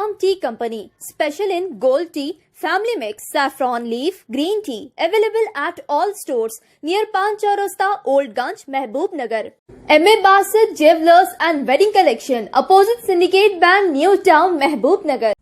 Strong Tea Company, special in gold tea, family mix, saffron leaf, green tea, available at all stores near Pan Chaurasta, Old Ganj, Mehboob Nagar. M.A. Basit Jewelers and Wedding Collection, opposite Syndicate Bank, New Town, Mehboob Nagar.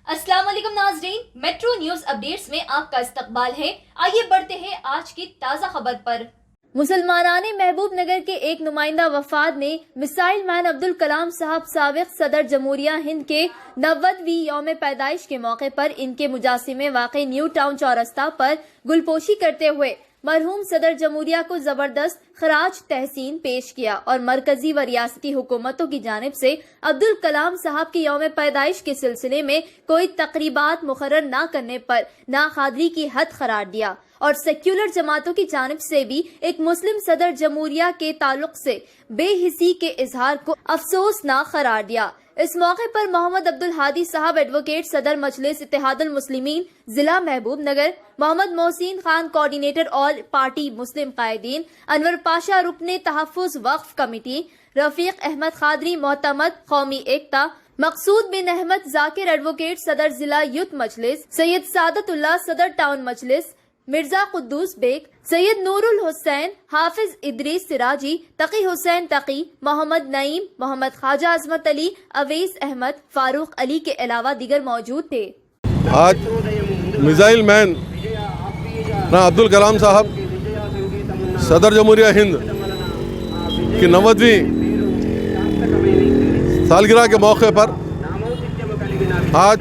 अस्सलाम वालेकुम नाज़रीन, metro news updates में आपका इस्तकबाल है। आइए बढ़ते हैं आज की ताज़ा खबर पर। मुसलमानाने महबूब नगर के एक नुमाइंदा वफाद ने मिसाइल मैन अब्दुल कलाम साहब साबिक सदर जमहूरिया हिंद के 90वीं यौम पैदाइश के मौके पर इनके मुजासिमे वाक़ई न्यू टाउन चौरस्ता पर गुलपोशी करते हुए मरहूम सदर जमहूरिया को जबरदस्त खराज तहसीन पेश किया और मरकजी व रियासती हुकूमतों की जानिब से अब्दुल कलाम साहब की यौम पैदाइश के सिलसिले में कोई तकरीबात मुकर्रर न करने पर नाकादरी की हद करार दिया और सेक्युलर जमातों की जानिब से भी एक मुस्लिम सदर जमहूरिया के ताल्लुक से बेहिसी के इजहार को अफसोसनाक करार दिया। इस मौके पर मोहम्मद अब्दुल हादी साहब एडवोकेट सदर मजलिस इत्तेहादुल मुस्लिमीन जिला Mahbub Nagar, Mohammed Mohsin Khan coordinator all party मुस्लिम कायदीन, अनवर पाशा रुकने तहफ़्फ़ुज़ वक्फ कमेटी, रफीक अहमद खादरी मोहतमद कौमी एकता, मकसूद बिन अहमद जाकिर एडवोकेट सदर जिला यूथ मजलिस, सैयद सादतुल्लाह सदर टाउन मजलिस, मिर्जा कुद्दूस बेग, सैयद नूरुल हुसैन, हाफिज इदरीस सिराजी, तकी हुसैन तकी, मोहम्मद नईम, मोहम्मद ख्वाजा अजमत अली, अवैस अहमद, फारूक अली के अलावा दीगर मौजूद थे। आज मिसाइल मैन अब्दुल कलाम साहब सदर जमहूरिया हिंद की 90वीं सालगिरह के मौके पर आज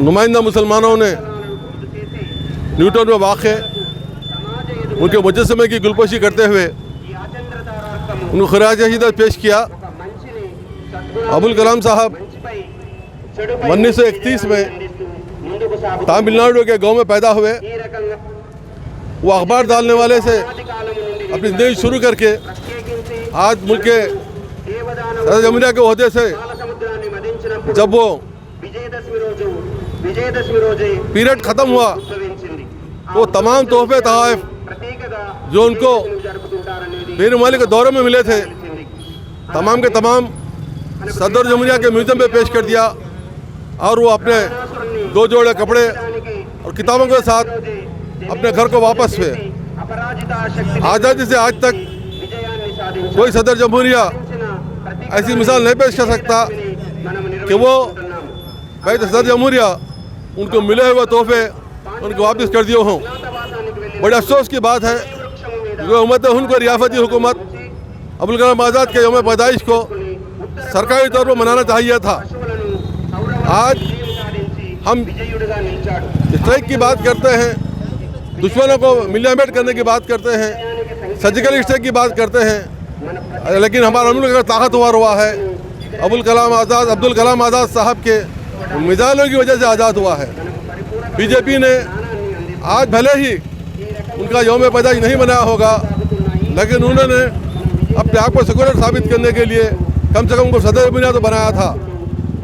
नुमाइंदा मुसलमानों ने न्यूटन में वाक़े उनके मुजस्समे की गुलपोशी करते हुए उनको खराज अक़ीदत पेश किया। अब्दुल कलाम साहब 1931 में तमिलनाडु के गांव में पैदा हुए। वो अखबार डालने वाले से अपनी ज़िंदगी शुरू करके आज मुल्क के सदर जमहूरिया के ओहदे से जब वो पीरियड ख़त्म हुआ तो तमाम तोहफे तहाइफ जो उनको बेर ममालिक के दौरे में मिले थे तमाम के तमाम सदर जमहूरिया के म्यूज़ियम में पेश कर दिया और वो अपने 2 जोड़े कपड़े और किताबों के साथ अपने घर को वापस हुए। आज़ादी से आज तक कोई सदर जमहूरिया ऐसी मिसाल नहीं पेश कर सकता कि वो भाई सदर जमहूरिया उनको मिले हुए तोहफे उनको वापस कर दिए हों। बड़े अफसोस की बात है जो हुकूमत हिंद को रियासती हुकूमत अब्दुल कलाम आज़ाद के यौम पैदाइश को सरकारी तौर पर मनाना चाहिए था। आज हम स्ट्राइक की बात करते हैं, दुश्मनों को मिलियमेट करने की बात करते हैं, सर्जिकल स्ट्राइक की बात करते हैं, लेकिन हमारा मुल्क अगर ताकतवर हुआ है अब्दुल कलाम आज़ाद साहब के मिसाइलों की वजह से आज़ाद हुआ है। बीजेपी ने आज भले ही उनका यौम पैदाइश नहीं मनाया होगा लेकिन उन्होंने अपने आप को सेकुलर साबित करने के लिए कम से कम उनको सदर जमहूरिया तो बनाया था।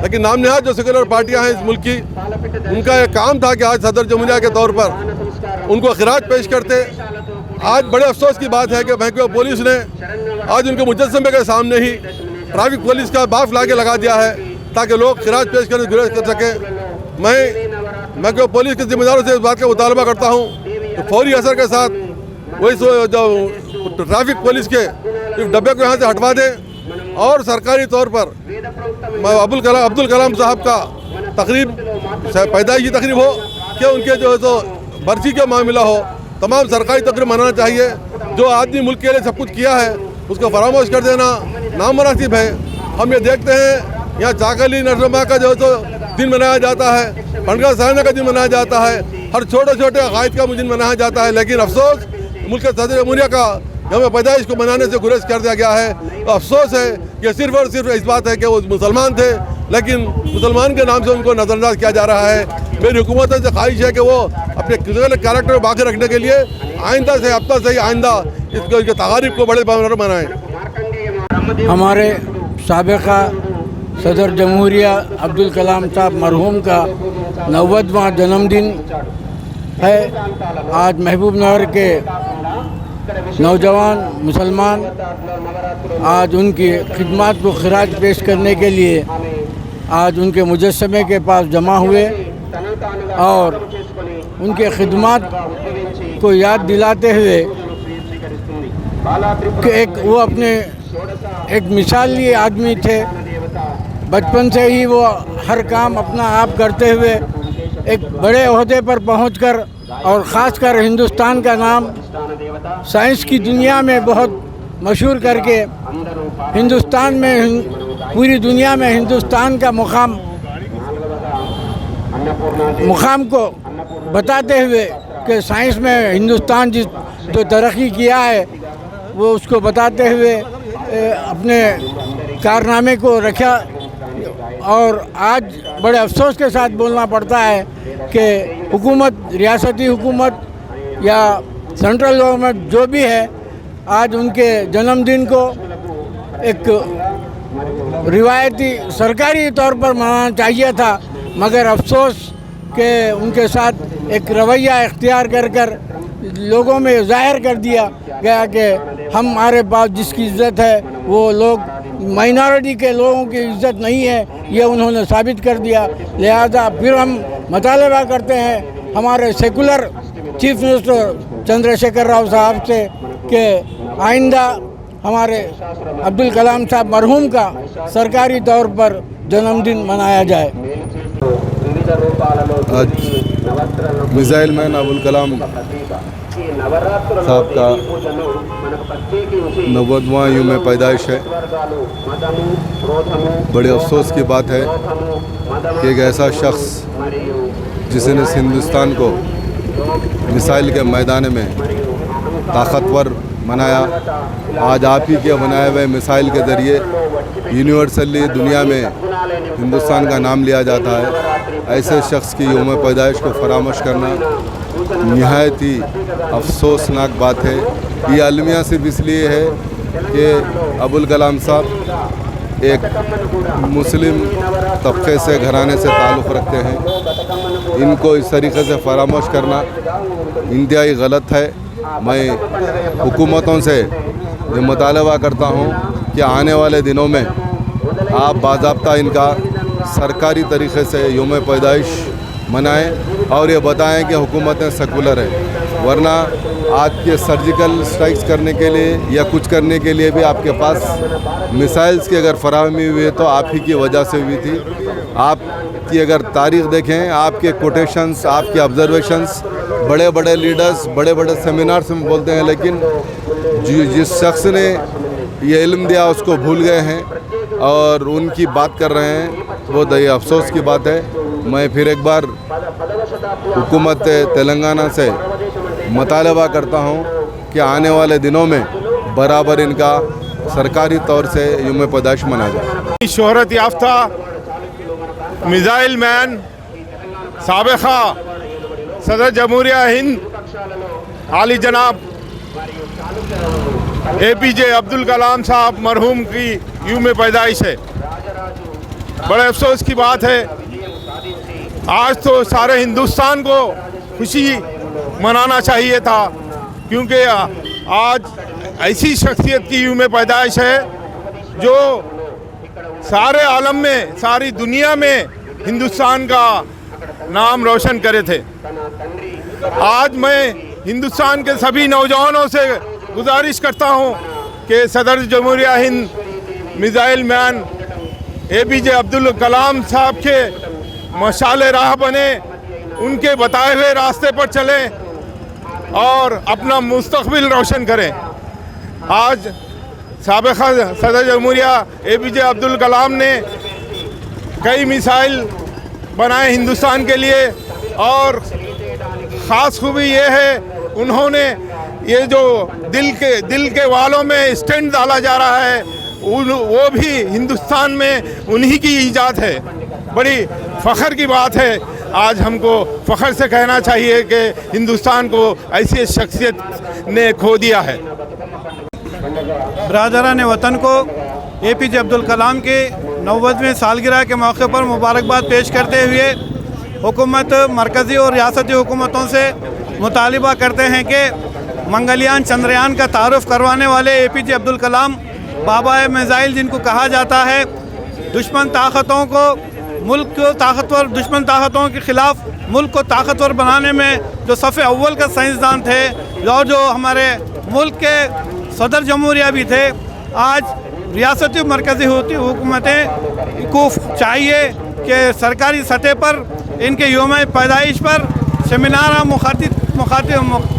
लेकिन नाम नहाद जो सेकुलर पार्टियां हैं इस मुल्क की उनका एक काम था कि आज सदर जमहूरिया के तौर पर उनको खिराज पेश करते। आज बड़े अफसोस की बात है कि महकमा पुलिस ने आज उनके मुजस्समे के सामने ही ट्रैफिक पुलिस का बाफ ला के लगा दिया है ताकि लोग खिराज पेश करने से गुरेज कर सकें। मैं क्यों पुलिस के जिम्मेदारों से इस बात का मुतालबा करता हूँ तो फौरी असर के साथ वही जो ट्रैफिक पुलिस के इस डब्बे को यहाँ से हटवा दें और सरकारी तौर पर अब्दुल कलाम साहब का तकरीब पैदाइशी तकरीब हो कि उनके जो है तो बरसी का मामला हो, तमाम सरकारी तकरीब मनाना चाहिए। जो आदमी मुल्क के लिए सब कुछ किया है उसको फरामोश कर देना नामुनासिब है। हम ये देखते हैं यहाँ चाकली नरसमा का जो है तो दिन मनाया जाता है, पंडगा साहना का दिन मनाया जाता है, हर छोटे छोटे अकायद का दिन मनाया जाता है, लेकिन अफसोस मुल्क के सदर जमहूरिया का यौम पैदाइश को मनाने से गुरेज कर दिया गया है। तो अफसोस है कि सिर्फ और सिर्फ इस बात है कि वो मुसलमान थे लेकिन मुसलमान के नाम से उनको नज़रअंदाज किया जा रहा है। मेरी हुकूमत से ख्वाहिश है कि वो अपने कैरेक्टर को बाकी रखने के लिए आइंदा से अब तक आइंदा इसके तकारीब को बड़े पैमाने पर मनाएँ। हमारे साबिक़ा सदर जमहूरिया अब्दुल कलाम साहब मरहूम का 90वां जन्मदिन है। आज महबूब नगर के नौजवान मुसलमान आज उनकी खिदमत को खराज पेश करने के लिए आज उनके मुजस्समे के पास जमा हुए और उनके खिदमत को याद दिलाते हुए कि वो अपने एक मिसाली आदमी थे। बचपन से ही वो हर काम अपना आप करते हुए एक बड़े ओहदे पर पहुंचकर और ख़ासकर हिंदुस्तान का नाम साइंस की दुनिया में बहुत मशहूर करके हिंदुस्तान में पूरी दुनिया में हिंदुस्तान का मुकाम को बताते हुए कि साइंस में हिंदुस्तान जो तरक्की किया है वो उसको बताते हुए अपने कारनामे को रखा। और आज बड़े अफसोस के साथ बोलना पड़ता है कि हुकूमत, रियासती हुकूमत या सेंट्रल गवर्नमेंट जो भी है, आज उनके जन्मदिन को एक रिवायती सरकारी तौर पर मनाना चाहिए था, मगर अफसोस कि उनके साथ एक रवैया इख्तियार कर लोगों में ज़ाहिर कर दिया गया कि हमारे पास जिसकी इज़्ज़त है वो लोग माइनॉरिटी के लोगों की इज़्ज़त नहीं है, ये उन्होंने साबित कर दिया। लिहाजा फिर हम मुतालबा करते हैं हमारे secular chief minister Chandrashekhar Rao साहब से कि आइंदा हमारे अब्दुल कलाम साहब मरहूम का सरकारी तौर पर जन्मदिन मनाया जाए। आज मिसाइल मैन अब्दुल कलाम साहब का 90वां यौम पैदाइश है। बड़े अफसोस की बात है कि एक ऐसा शख्स जिसने इस हिंदुस्तान को मिसाइल के मैदान में ताकतवर बनाया, आज आप ही के बनाए हुए मिसाइल के ज़रिए यूनिवर्सली दुनिया में हिंदुस्तान का नाम लिया जाता है। ऐसे शख्स की यौम पैदाइश को फरामोश करना निहायत ही अफसोसनाक बात है। ये अलमिया सिर्फ इसलिए है कि अब्दुल कलाम साहब एक मुस्लिम तबके से, घराने से ताल्लुक़ रखते हैं। इनको इस तरीक़े से फरामोश करना इंतहाई गलत है। मैं हुकूमतों से ये मुतालबा करता हूँ कि आने वाले दिनों में आप बाज़ाब्ता इनका सरकारी तरीक़े से यौम पैदाइश मनाएं और ये बताएं कि हुकूमतें सेकुलर है, वरना आपके सर्जिकल स्ट्राइक्स करने के लिए या कुछ करने के लिए भी आपके पास मिसाइल्स की अगर फराहमी हुई है तो आप ही की वजह से हुई थी। आपकी अगर तारीख़ देखें, आपके कोटेशंस, आपके ऑब्जर्वेशंस, बड़े बड़े लीडर्स बड़े बड़े सेमिनार्स में बोलते हैं, लेकिन जिस शख्स ने ये इल्म दिया उसको भूल गए हैं और उनकी बात कर रहे हैं, वो दही अफसोस की बात है। मैं फिर एक बार हुकूमत तेलंगाना से मुतालबा करता हूँ कि आने वाले दिनों में बराबर इनका सरकारी तौर से यौम पैदाइश मना जाए। शोहरत याफ्ता मिसाइल मैन साबिक़ा सदर जमहूरिया हिंद आली जनाब APJ अब्दुल कलाम साहब मरहूम की यौम पैदाइश है। बड़े अफसोस की बात है, आज तो सारे हिंदुस्तान को खुशी मनाना चाहिए था, क्योंकि आज ऐसी शख्सियत की यौम पैदाइश है जो सारे आलम में, सारी दुनिया में हिंदुस्तान का नाम रोशन करे थे। आज मैं हिंदुस्तान के सभी नौजवानों से गुजारिश करता हूं कि सदर जमहूरिया Hind missile man APJ Abdul Kalam साहब के मशाले राह बने, उनके बताए हुए रास्ते पर चलें और अपना मुस्तकबिल रोशन करें। आज साबिक़ा सदर जमहूरिया APJ अब्दुल कलाम ने कई मिसाइल बनाए हिंदुस्तान के लिए, और ख़ास खूबी ये है उन्होंने ये जो दिल के वालों में स्टैंड डाला जा रहा है वो भी हिंदुस्तान में उन्हीं की ईजाद है। बड़ी फ़ख्र की बात है। आज हमको फ़ख्र से कहना चाहिए कि हिंदुस्तान को ऐसी शख्सियत ने खो दिया है। बरादरान वतन को APJ अब्दुल कलाम के 90वें सालगिरह के मौके पर मुबारकबाद पेश करते हुए हुकूमत मरकज़ी और रियासती हुकूमतों से मुतालिबा करते हैं कि मंगलयान चंद्रयान का तारुफ करवाने वाले APJ अब्दुल कलाम बाबा मिसाइल जिनको कहा जाता है, दुश्मन ताकतों को मुल्क को ताकतवर दुश्मन ताकतों के ख़िलाफ़ मुल्क को ताकतवर बनाने में जो सफ़े अव्वल का साइंसदान थे और जो हमारे मुल्क के सदर जमहूरिया भी थे, आज रियासती मरकज़ी हुकूमतें को चाहिए कि सरकारी सतह पर इनके यौम पैदाइश पर सेमिनार मुखातिब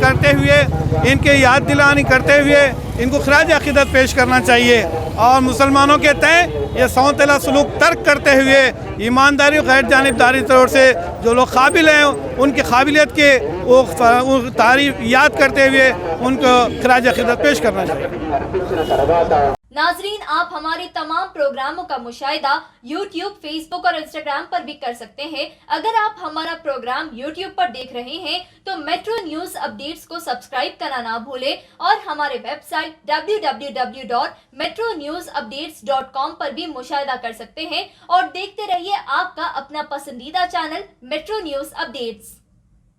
करते हुए इनके याद दिलानी करते हुए इनको खराज अक़ीदत पेश करना चाहिए और मुसलमानों के तय ये सौतेला सलूक तर्क करते हुए ईमानदारी और गैर जानिबदारी तौर से जो लोग काबिल हैं उनकी काबिलियत के वो तारीफ याद करते हुए उनको खराज अक़ीदत पेश करना चाहिए। नाजरीन, आप हमारे तमाम प्रोग्रामों का मुशाहिदा YouTube, Facebook और Instagram पर भी कर सकते हैं। अगर आप हमारा प्रोग्राम YouTube पर देख रहे हैं तो मेट्रो न्यूज अपडेट्स को सब्सक्राइब करना ना भूलें और हमारे वेबसाइट www.metronewsupdates.com पर भी मुशाहिदा कर सकते हैं और देखते रहिए आपका अपना पसंदीदा चैनल मेट्रो न्यूज अपडेट्स।